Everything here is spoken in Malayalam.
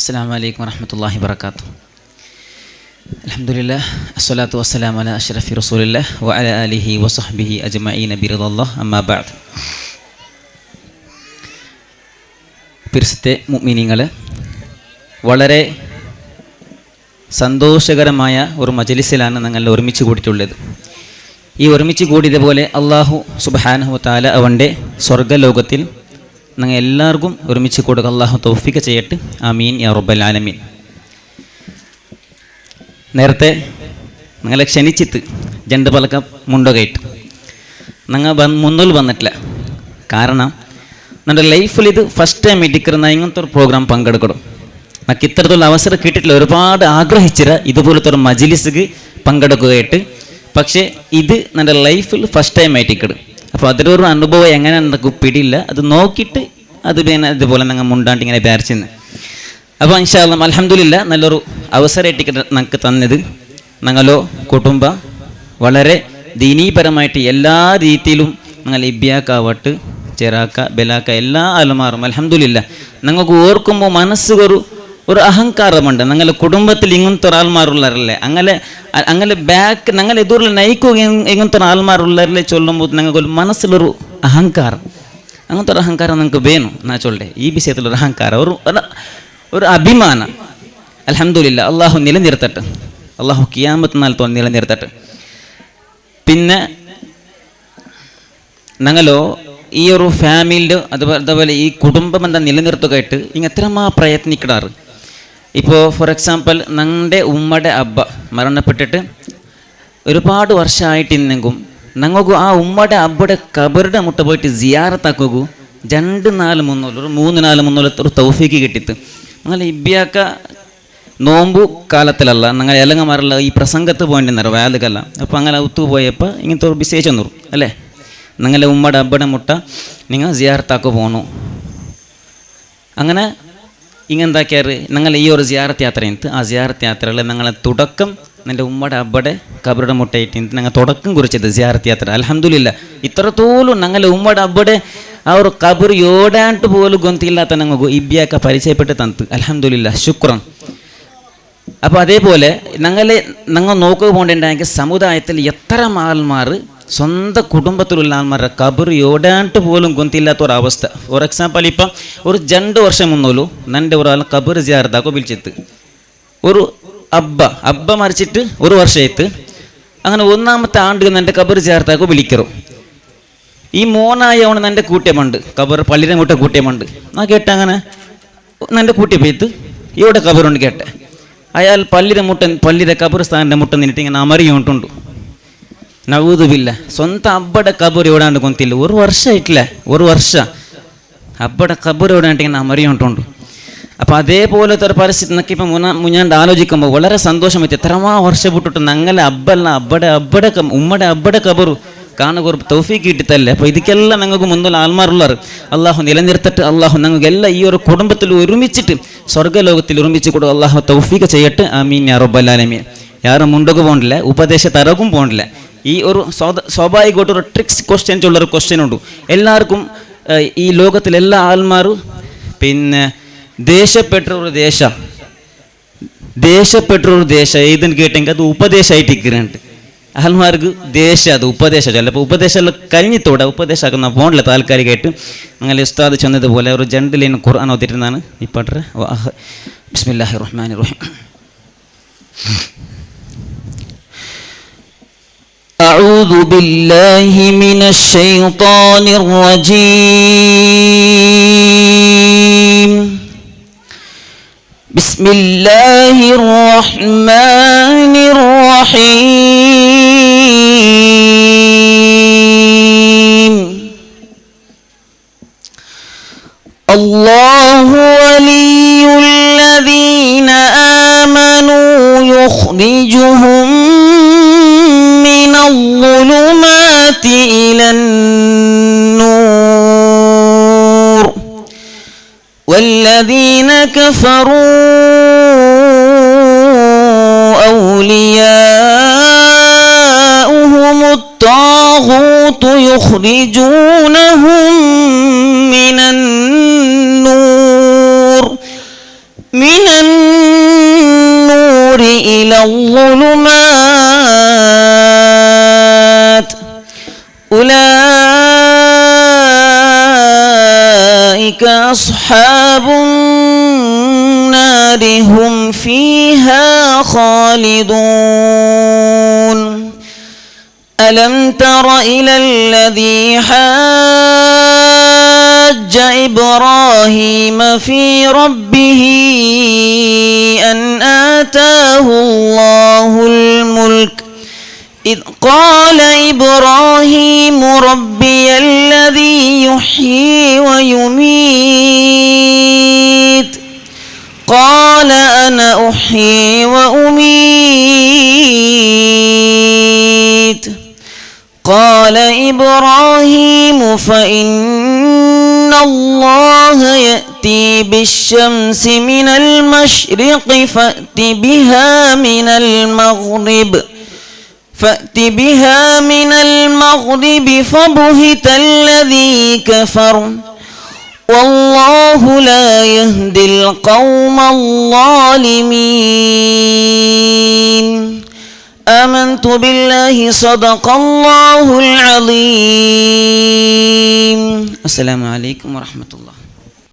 അസ്സലാമു അലൈക്കും വറഹ്മത്തുള്ളാഹി വബറകാതുഹു. അൽഹംദുലില്ലാഹ് അസ്സലാത്തു വസ്സലാമു അലാ അഷ്റഫി റസൂലില്ലാഹ് വഅലാ ആലിഹി വസഹ്ബിഹി അജ്മഈന ബിറിദല്ലാഹ് അമ്മാ ബഅദ്. പരിശുദ്ധ മുഅ്മിനീങ്ങളെ, വളരെ സന്തോഷകരമായ ഒരു മജ്ലിസിലാണ് ഞങ്ങൾ ഒരുമിച്ച് കൂടിയിട്ടുള്ളത്. ഈ ഒരുമിച്ച് കൂടിയതുപോലെ അള്ളാഹു സുബ്ഹാനഹു വ തആല അവൻ്റെ സ്വർഗ്ഗലോകത്തിൽ ഞങ്ങൾ എല്ലാവർക്കും ഒരുമിച്ച് കൊടുക്കുക അള്ളാഹു തൗഫീഖ് ചെയ്യട്ടെ. ആമീൻ യാ റബ്ബൽ ആലമീൻ. നേരത്തെ ഞങ്ങളെ ക്ഷണിച്ചിട്ട് രണ്ട് പലക്ക മുണ്ടകയിട്ട് ഞങ്ങൾ മുന്നിൽ വന്നിട്ടില്ല. കാരണം നമ്മുടെ ലൈഫിൽ ഇത് ഫസ്റ്റ് ടൈം ഇടിക്കുന്ന ഇങ്ങനത്തെ ഒരു പ്രോഗ്രാം പങ്കെടുക്കണം. നമുക്ക് ഇത്തരത്തിലുള്ള അവസരം കിട്ടിയിട്ടില്ല. ഒരുപാട് ആഗ്രഹിച്ചിട്ട് ഇതുപോലത്തെ ഒരു മജ്ലിസിക്ക് പങ്കെടുക്കുകയായിട്ട്. പക്ഷേ ഇത് നമ്മുടെ ലൈഫിൽ ഫസ്റ്റ് ടൈം ആയിട്ടിക്കട്. അപ്പോൾ അതിലൊരു അനുഭവം എങ്ങനെ നമുക്ക് പിടിയില്ല. അത് നോക്കിയിട്ട് അത് പിന്നെ ഇതുപോലെ ഞങ്ങൾ മുണ്ടാണ്ട് ഇങ്ങനെ വിചാരിച്ചെന്ന്. അപ്പോൾ ഇൻഷാ അല്ലാഹ് അൽഹംദുലില്ലാഹ് നല്ലൊരു അവസരമായിട്ട് നമുക്ക് തന്നത്. ഞങ്ങളോ കുടുംബ വളരെ ദീനീപരമായിട്ട് എല്ലാ രീതിയിലും ഞങ്ങൾ ഇബ്യാക്കാവട്ട് ചെറാക്ക ബെലാക്ക എല്ലാ ആൾമാറും അൽഹംദുലില്ലാഹ് ഞങ്ങൾക്ക് ഓർക്കുമ്പോൾ മനസ്സ് ഒരു അഹങ്കാരമുണ്ട്. ഞങ്ങളുടെ കുടുംബത്തിൽ ഇങ്ങനത്തെ ഒരാൾമാരുള്ളവരല്ലേ, അങ്ങനെ ബാക്ക് ഞങ്ങൾ എതിർള്ള നയിക്കുക ഇങ്ങനത്തെ ഒരാൾമാരുള്ളവരല്ലേ ചൊല്ലുമ്പോൾ ഞങ്ങൾക്ക് മനസ്സിലൊരു അഹങ്കാരം, അങ്ങനത്തെ ഒരു അഹങ്കാരം ഞങ്ങൾക്ക് വേണം. ഞാൻ ചൊല്ലേ ഈ വിഷയത്തിലൊരു അഹങ്കാരം, ഒരു അഭിമാനം. അൽഹംദുലില്ലാഹ് അള്ളാഹു നിലനിർത്തട്ടെ. അള്ളാഹു ഖിയാമത്ത് നാളത്തോളം നിലനിർത്തട്ടെ. പിന്നെ ഞങ്ങളോ ഈ ഒരു ഫാമിലിൻ്റെ അതുപോലെ ഈ കുടുംബം എന്താ നിലനിർത്തുകയായിട്ട് ഇങ്ങനെ എത്രമാ പ്രയത്നിക്കാറ്. ഇപ്പോൾ ഫോർ എക്സാമ്പിൾ ഞങ്ങളുടെ ഉമ്മയുടെ അബ്ബ മരണപ്പെട്ടിട്ട് ഒരുപാട് വർഷമായിട്ടിന്നെങ്കും ഞങ്ങൾക്ക് ആ ഉമ്മയുടെ അബ്ബയുടെ കബറുടെ മുട്ട പോയിട്ട് സിയാറത്താക്കൂ 2-4-3 ഒരു തൗഫീക്ക് കിട്ടിയിട്ട് ഞങ്ങൾ ഇബ്യാക്ക നോമ്പു കാലത്തിലല്ല ഞങ്ങൾ എലങ്ങമാറുള്ള ഈ പ്രസംഗത്ത് പോയിട്ടിരുന്നോ വേലക്കല്ല. അപ്പോൾ അങ്ങനെ ഒത്തുപോയപ്പോൾ ഇങ്ങനത്തെ ഒരു വിശേഷം നിറും അല്ലേ, ഞങ്ങളുടെ ഉമ്മയുടെ അബ്ബയുടെ മുട്ട നിങ്ങൾ സിയാറത്താക്കു പോകണു. അങ്ങനെ ഇങ്ങെന്താക്കിയാറ് ഞങ്ങൾ ഈ ഒരു സിയാറത്ത് യാത്രയിട്ട് ആ സിയാറത്ത് യാത്രയിൽ ഞങ്ങളെ തുടക്കം എൻ്റെ ഉമ്മയുടെ അബ്ബയുടെ കബറുടെ മുട്ടയിട്ട് ഞങ്ങൾ തുടക്കം കുറിച്ചത് സിയാറത്ത് യാത്ര. അൽഹംദുലില്ലാഹ് ഇത്രത്തോളം ഞങ്ങളുടെ ഉമ്മയുടെ അബ്ബയുടെ ആ ഒരു കബർ യോടാണ്ട് പോലും ഗൊന്തില്ലാത്ത ഞങ്ങൾക്ക് ഇബ്യാക്ക പരിചയപ്പെട്ട് തന്നത്. അൽഹംദുലില്ലാഹ് ശുക്രൻ. അപ്പോൾ അതേപോലെ ഞങ്ങൾ നോക്കുക പോകേണ്ടതെങ്കിൽ സമുദായത്തിൽ എത്ര ആൾമാർ സ്വന്തം കുടുംബത്തിലുള്ള ആൾമാരുടെ കബർ യോടാണ്ട് പോലും ഗൊന്തില്ലാത്ത ഒരവസ്ഥ. ഫോർ എക്സാമ്പിൾ ഇപ്പം ഒരു 2 വർഷം മുന്നോലു നൻ്റെ ഒരാൾ കബർ സിയാറത്താക്കോ വിളിച്ചെത്ത്. ഒരു അബ്ബ മരിച്ചിട്ട് 1 വർഷമായിട്ട് അങ്ങനെ 1ാമത്തെ ആണ്ട് എൻ്റെ കബർ സിയാറത്താക്കോ വിളിക്കറോ. ഈ മോനായവണ് എൻ്റെ കൂട്ടിയമുണ്ട് കബർ പള്ളിയുടെ മുട്ട കൂട്ടിയമുണ്ട്. ആ കേട്ട അങ്ങനെ എൻ്റെ കൂട്ടിയ പോയിട്ട് ഇവിടെ കബറുണ്ട് കേട്ടെ. അയാൾ പള്ളിയുടെ കബർസ്ഥാൻ്റെ മുട്ട നിന്നിട്ട് ഇങ്ങനെ അമറിയോണ്ടുണ്ട്. നവൂദുബില്ല സ്വന്തം അബ്ബയുടെ കബർ എവിടാണ്ട് കൊന്തില്ല. 1 വർഷമായിട്ടില്ല, 1 വർഷം അബ്ബയുടെ കബർ എവിടാണ്ട് ഇങ്ങനെ അമറിയോണ്ടുണ്ട്. അപ്പോൾ അതേപോലത്തെ ഒരു പരിസ്ഥിതി എന്നൊക്കെ ഇപ്പം മുന്നാണ്ട് ആലോചിക്കുമ്പോൾ വളരെ സന്തോഷം പറ്റി. എത്രമാ വർഷം വിട്ടിട്ട് ഞങ്ങളെ അബ്ബയുടെ ഉമ്മയുടെ അബ്ബയുടെ കബർ കാണുക ഒരു തൗഫീക്ക് കിട്ടിത്തല്ലേ. അപ്പോൾ ഇതിക്കെല്ലാം ഞങ്ങൾക്ക് മുന്നിൽ ആൾമാരുള്ളവർ അള്ളാഹു നിലനിർത്തട്ട്. അള്ളാഹു ഞങ്ങൾക്കെല്ലാം ഈ ഒരു കുടുംബത്തിൽ ഒരുമിച്ചിട്ട് സ്വർഗ്ഗലോകത്തിൽ ഒരുമിച്ച് കൊടുക്കുക അള്ളാഹു തൗഫീക്ക് ചെയ്യട്ടെ. ആമീൻ യാ റബ്ബൽ ആലമീൻ. യാരും മുണ്ടക്ക് പോകണ്ടില്ല, ഉപദേശ തരകും പോകണ്ടില്ല. ഈ ഒരു സ്വാഭാവികമായിട്ട് ഒരു ട്രിക്സ് ക്വസ്റ്റ്യൻ ഉള്ളൊരു ക്വസ്റ്റ്യൻ ഉണ്ട് എല്ലാവർക്കും. ഈ ലോകത്തിലെല്ലാ ആൾമാരും പിന്നെ ദേശപ്പെട്ടൊരു ദേശം ഏതെന്ന് കേട്ടെങ്കിൽ അത് ഉപദേശമായിട്ട് ഇരിക്കുന്നുണ്ട്. ആൾമാർക്ക് ദേശം അത് ഉപദേശം ചിലപ്പോൾ ഉപദേശം കഴിഞ്ഞിത്തോടെ ഉപദേശമാക്കുന്ന ഫോണിൽ താൽക്കാലികമായിട്ട് അങ്ങനെ ഉസ്താദ് ചെന്നതുപോലെ ഒരു 2 ലൈൻ ഖുർആൻ ഓതിരുന്നാണ് ഈ പാട്ട്. ബിസ്മില്ലാഹിർ റഹ്മാനിർ റഹീം. أعوذ بالله من الشيطان الرجيم. بسم الله الرحمن الرحيم. الله ولي الذين آمنوا يخرجهم من الظلمات إلى النور والذين كفروا أولياؤهم الطاغوت يخرجونهم من النور من النور إلى الظلمات أولئك أصحاب النار هم فيها خالدون ألم تر إلى الذي حاج إبراهيم في ربه أن آتاه الله الملك إذ قال إبراهيم ربي الذي يحيي ويميت قال أنا أحيي وأميت قال إبراهيم فإن الله يأتي بالشمس من المشرق فأت بها من المغرب فبهت الذي كفر والله لا يهدي القوم الظالمين آمنت بالله صدق الله العظيم. السلام عليكم ورحمة الله.